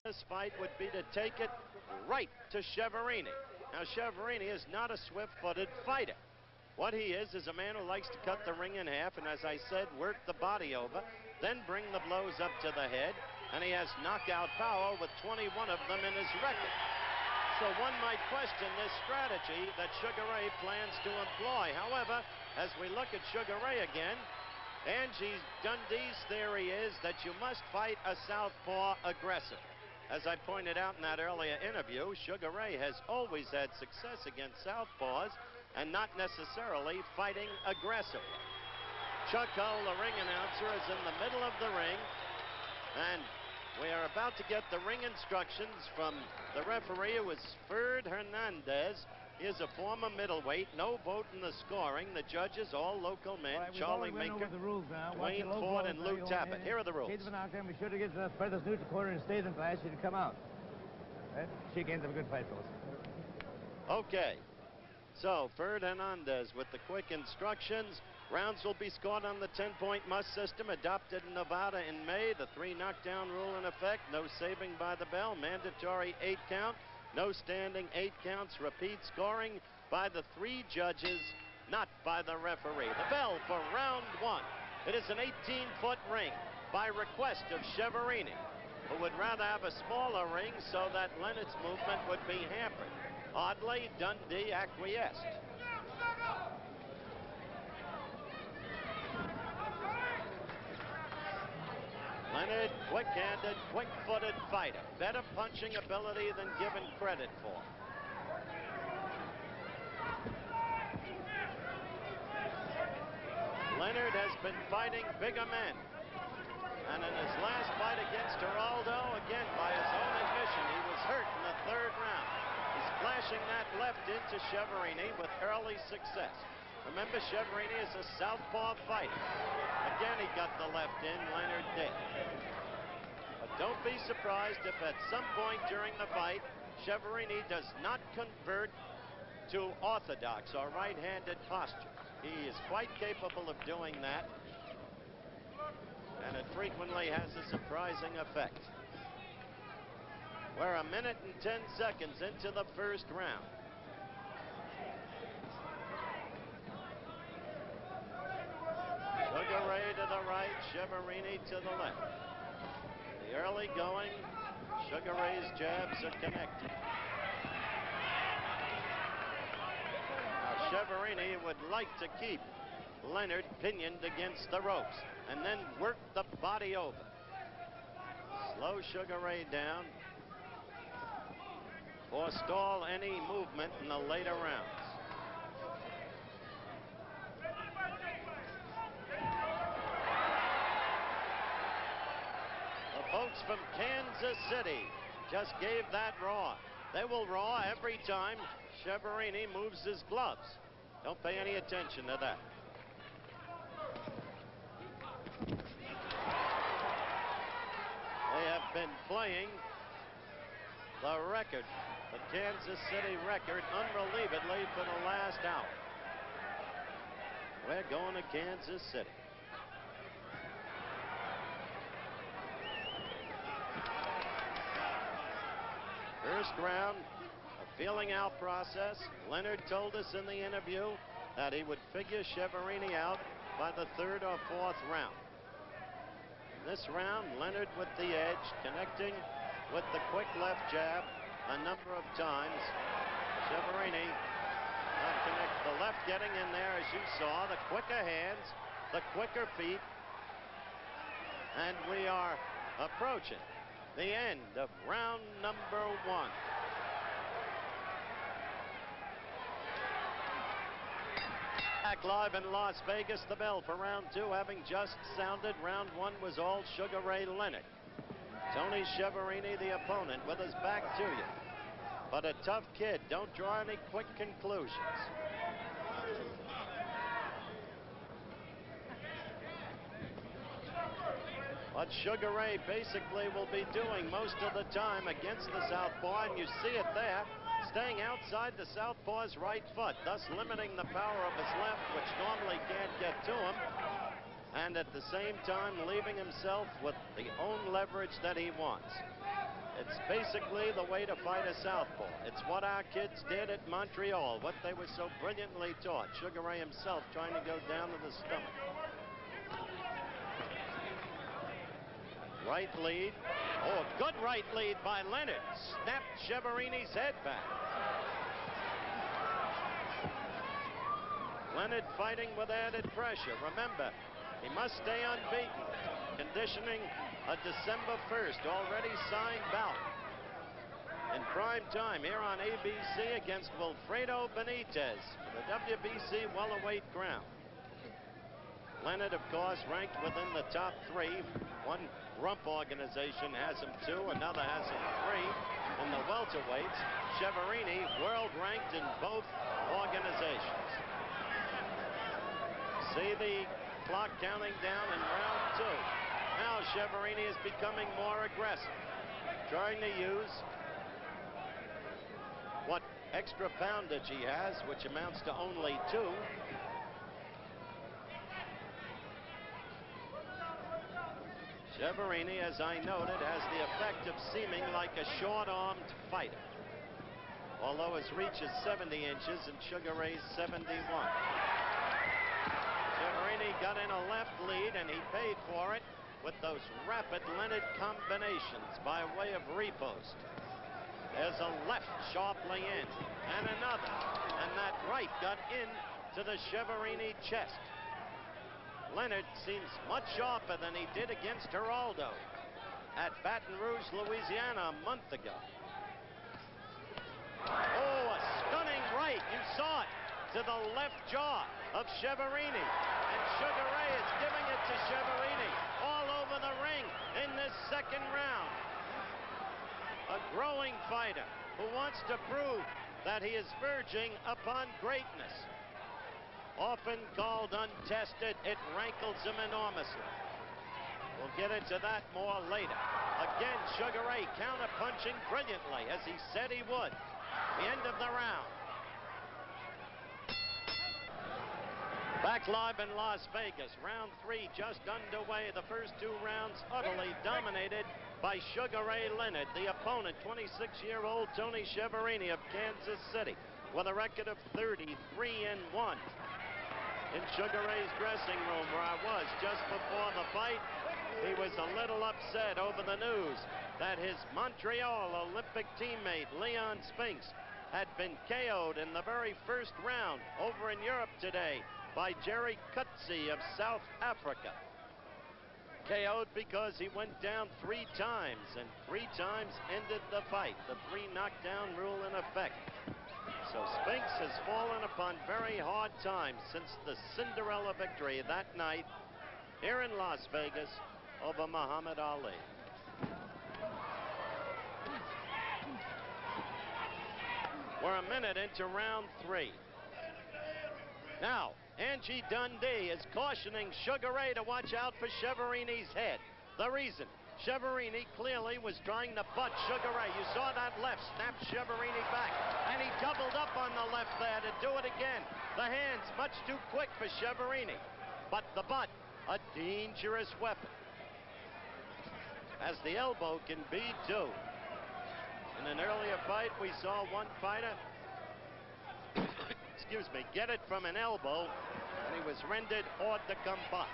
this fight would be to take it right to Chiaverini. Now, Chaverini is not a swift-footed fighter. What he is a man who likes to cut the ring in half and, as I said, work the body over, then bring the blows up to the head, and he has knockout power with 21 of them in his record. So one might question this strategy that Sugar Ray plans to employ. However, as we look at Sugar Ray again, Angie Dundee's theory is that you must fight a southpaw aggressively. As I pointed out in that earlier interview, Sugar Ray has always had success against southpaws and not necessarily fighting aggressively. Chuck Hull, the ring announcer, is in the middle of the ring, and we are about to get the ring instructions from the referee, who is Ferd Hernandez. He is a former middleweight. No vote in the scoring. The judges, all local men. Right, Charlie Minker, Dwayne Ford, and Lou Tappett. Here are the rules. Kids went out there, we should have get the furthest neutral corner and stayed in class. She'd come out. Right? She gained a good fight, fellas. Okay. So, Ferd Hernandez with the quick instructions. Rounds will be scored on the 10-point must system adopted in Nevada in May. The 3 knockdown rule in effect. No saving by the bell. Mandatory 8 count. No standing 8 counts. Repeat scoring by the 3 judges, not by the referee. The bell for round 1. It is an 18-foot ring by request of Chaverini, who would rather have a smaller ring so that Leonard's movement would be hampered. Oddly, Dundee acquiesced. Leonard, quick-handed, quick-footed fighter. Better punching ability than given credit for. Leonard has been fighting bigger men. And in his last fight against Geraldo, again, by his own admission, he was hurt in the 3rd round. He's flashing that left into Chiaverini with early success. Remember, Chiaverini is a southpaw fighter. Again, he got the left in, Leonard did. But don't be surprised if at some point during the fight, Chiaverini does not convert to orthodox or right-handed posture. He is quite capable of doing that, and it frequently has a surprising effect. We're 1 minute and 10 seconds into the 1st round. Sugar Ray to the right, Chiaverini to the left. The early going, Sugar Ray's jabs are connected. Now, Chiaverini would like to keep Leonard pinioned against the ropes and then work the body over. Slow Sugar Ray down. Forestall any movement in the later rounds. The folks from Kansas City just gave that roar. They will roar every time Chiaverini moves his gloves. Don't pay any attention to that. They have been playing the record, the Kansas City record, unrelievedly for the last hour. We're going to Kansas City. First round, a feeling out process. Leonard told us in the interview that he would figure Chiaverini out by the 3rd or 4th round. In this round, Leonard with the edge, connecting with the quick left jab a number of times. Chiaverini not connect. The left getting in there, as you saw, the quicker hands, the quicker feet. And we are approaching the end of round number 1. Back live in Las Vegas, the bell for round 2 having just sounded. Round 1 was all Sugar Ray Leonard. Tony Chiaverini, the opponent, with his back to you. But a tough kid. Don't draw any quick conclusions. What Sugar Ray basically will be doing most of the time against the southpaw, and you see it there, staying outside the southpaw's right foot, thus limiting the power of his left, which normally can't get to him, and at the same time leaving himself with the own leverage that he wants. It's basically the way to fight a southpaw. It's what our kids did at Montreal, what they were so brilliantly taught. Sugar Ray himself trying to go down to the stomach. Right lead. Oh, a good right lead by Leonard. Snapped Chiaverini's head back. Leonard fighting with added pressure. Remember, he must stay unbeaten. Conditioning a December 1st already signed bout in prime time here on ABC against Wilfredo Benitez for the WBC welterweight crown. Leonard, of course, ranked within the top 3. One rump organization has him 2, another has him 3 in the welterweights. Chaverini, world ranked in both organizations. See the clock counting down in round 2. Now Chaverini is becoming more aggressive, trying to use what extra poundage he has, which amounts to only 2. Chaverini, as I noted, has the effect of seeming like a short-armed fighter, although his reach is 70 inches and Sugar Ray's 71. Chaverini got in a left lead, and he paid for it with those rapid Leonard combinations by way of repost. There's a left sharply in, and another, and that right got into the Chiaverini chest. Leonard seems much sharper than he did against Geraldo at Baton Rouge, Louisiana a month ago. Oh, a stunning right. You saw it to the left jaw of Chiaverini. And Sugar Ray is giving it to Chiaverini all over the ring in this second round. A growing fighter who wants to prove that he is verging upon greatness. Often called untested, it rankles him enormously. We'll get into that more later. Again, Sugar Ray counter-punching brilliantly, as he said he would. The end of the round. Back live in Las Vegas, round 3 just underway. The first 2 rounds utterly dominated by Sugar Ray Leonard. The opponent, 26-year-old Tony Chiaverini of Kansas City, with a record of 33-1. In Sugar Ray's dressing room, where I was just before the fight, he was a little upset over the news that his Montreal Olympic teammate, Leon Spinks, had been KO'd in the very first round over in Europe today by Jerry Kutsi of South Africa. KO'd because he went down 3 times, and 3 times ended the fight. The 3 knockdown rule in effect. So Spinks has fallen upon very hard times since the Cinderella victory that night here in Las Vegas over Muhammad Ali. We're a minute into round 3. Now, Angie Dundee is cautioning Sugar Ray to watch out for Chiaverini's head. The reason, Chiaverini clearly was trying to butt Sugar Ray. You saw that left snap Chiaverini back, and he doubled up on the left there to do it again. The hands much too quick for Chiaverini, but the butt, a dangerous weapon, as the elbow can be too. In an earlier fight, we saw one fighter excuse me, get it from an elbow, and he was rendered hors de combat.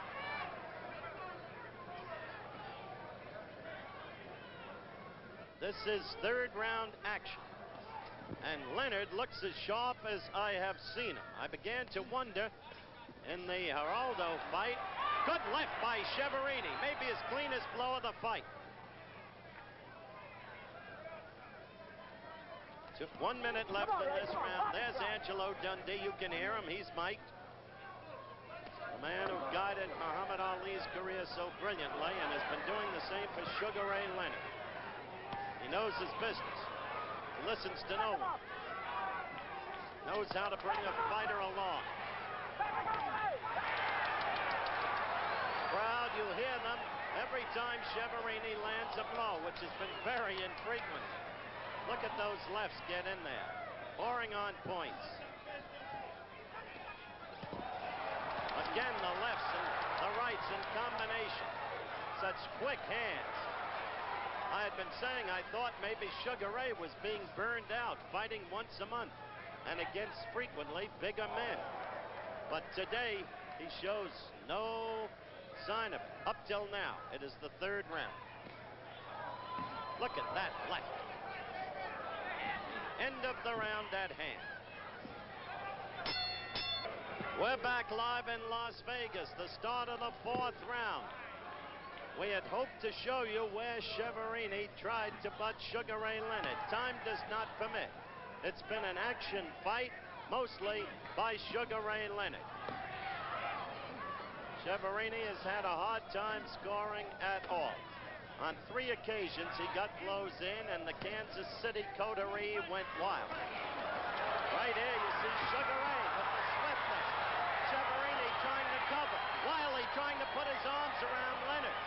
This is 3rd round action, and Leonard looks as sharp as I have seen him. I began to wonder in the Geraldo fight. Good left by Chiaverini, maybe his cleanest blow of the fight. 1 minute left in this round. There's Angelo Dundee. You can hear him. He's mic'd. The man who guided Muhammad Ali's career so brilliantly and has been doing the same for Sugar Ray Leonard. He knows his business. He listens to no one. Knows how to bring a fighter along. Crowd, you hear them every time Chiaverini lands a blow, which has been very infrequent. Look at those lefts get in there, pouring on points. Again, the lefts and the rights in combination. Such quick hands. I had been saying I thought maybe Sugar Ray was being burned out, fighting once a month and against frequently bigger men. But today, he shows no sign of it. Up till now, it is the third round. Look at that left. End of the round at hand. We're back live in Las Vegas, the start of the fourth round. We had hoped to show you where Chiaverini tried to butt Sugar Ray Leonard. Time does not permit. It's been an action fight, mostly by Sugar Ray Leonard. Chaverini has had a hard time scoring at all. On 3 occasions, he got blows in, and the Kansas City coterie went wild. Right here, you see Sugar Ray with the swiftness. Chaverini trying to cover. Wiley trying to put his arms around Leonard.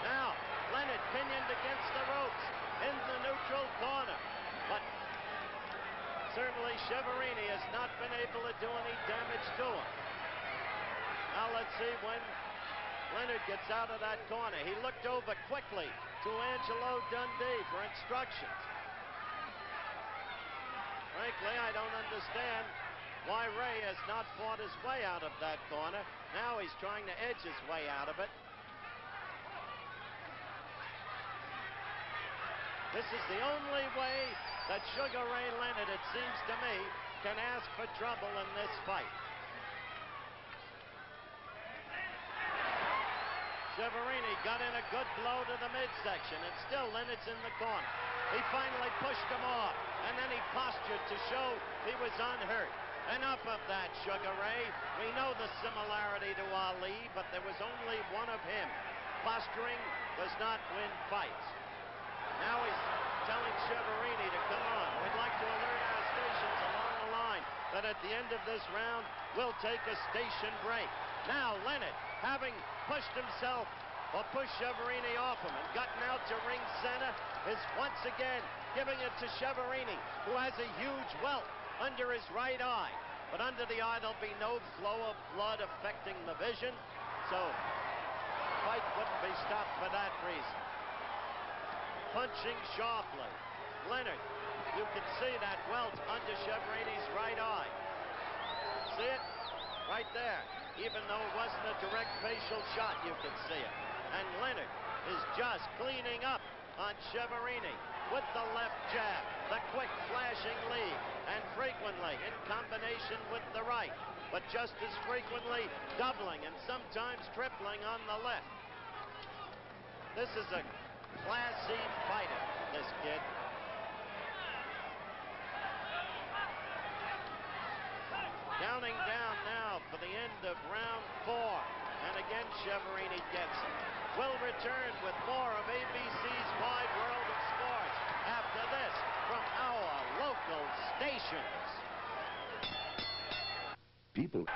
Now, Leonard pinioned against the ropes in the neutral corner. But certainly Chaverini has not been able to do any damage to him. Now let's see when Leonard gets out of that corner. He looked over quickly to Angelo Dundee for instructions. Frankly, I don't understand why Ray has not fought his way out of that corner. Now he's trying to edge his way out of it. This is the only way that Sugar Ray Leonard, it seems to me, can ask for trouble in this fight. Chaverini got in a good blow to the midsection, and still Leonard's in the corner. He finally pushed him off, and then he postured to show he was unhurt. Enough of that, Sugar Ray. We know the similarity to Ali, but there was only one of him. Posturing does not win fights. Now he's telling Chiaverini to come on. We'd like to alert our stations along the line that at the end of this round, we'll take a station break. Now Leonard, having pushed himself or pushed Chiaverini off him and gotten out to ring center, is once again giving it to Chiaverini, who has a huge welt under his right eye. But under the eye, there'll be no flow of blood affecting the vision, so the fight wouldn't be stopped for that reason. Punching sharply. Leonard, you can see that welt under Chiaverini's right eye. See it? Right there. Even though it wasn't a direct facial shot, you can see it. And Leonard is just cleaning up on Chiaverini with the left jab, the quick flashing lead, and frequently in combination with the right, but just as frequently doubling and sometimes tripling on the left. This is a classy fighter, this kid. Counting down now for the end of round 4. And again, Chiaverini gets it. We'll return with more of ABC's Wide World of Sports after this from our local stations. People.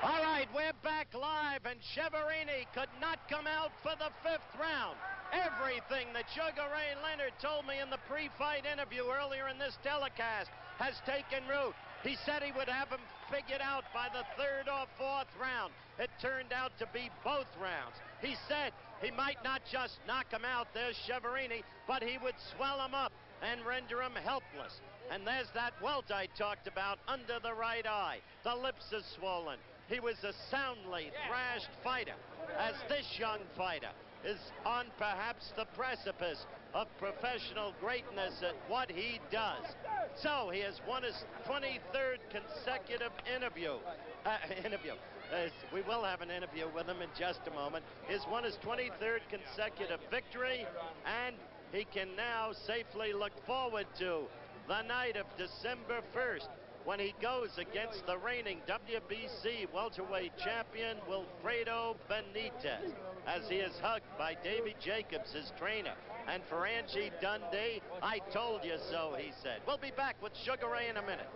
All right, we're back live, and Chiaverini could not come out for the 5th round. Everything that Sugar Ray Leonard told me in the pre-fight interview earlier in this telecast has taken root. He said he would have him figured out by the 3rd or 4th round. It turned out to be both rounds. He said he might not just knock him out, there's Chiaverini, but he would swell him up and render him helpless. And there's that welt I talked about under the right eye. The lips are swollen. He was a soundly thrashed fighter, as this young fighter is on perhaps the precipice of professional greatness at what he does. So he has won his 23rd consecutive interview. We will have an interview with him in just a moment. He's won his 23rd consecutive victory, and he can now safely look forward to the night of December 1st, when he goes against the reigning WBC welterweight champion Wilfredo Benitez, as he is hugged by Davy Jacobs, his trainer. And for Angie Dundee, I told you so, he said. We'll be back with Sugar Ray in a minute.